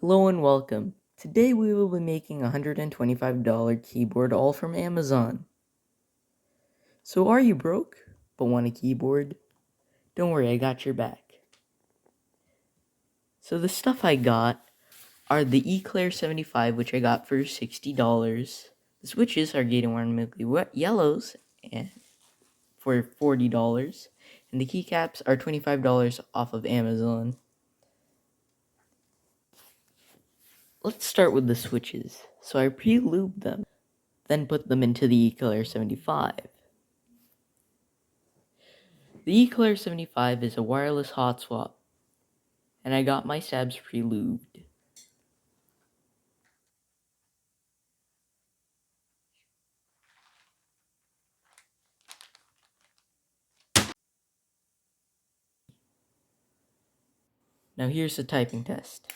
Hello and welcome. Today we will be making a $125 keyboard all from Amazon. So are you broke but want a keyboard? Don't worry, I got your back. So the stuff I got are the Eclair 75, which I got for $60. The switches are Gator Warren Milky Yellows and for $40. And the keycaps are $25 off of Amazon. Let's start with the switches. So I pre-lubed them, then put them into the Eclair 75. The Eclair 75 is a wireless hot swap, and I got my stabs pre-lubed. Now here's the typing test.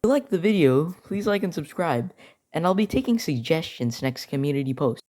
If you like the video, please like and subscribe, and I'll be taking suggestions next community post.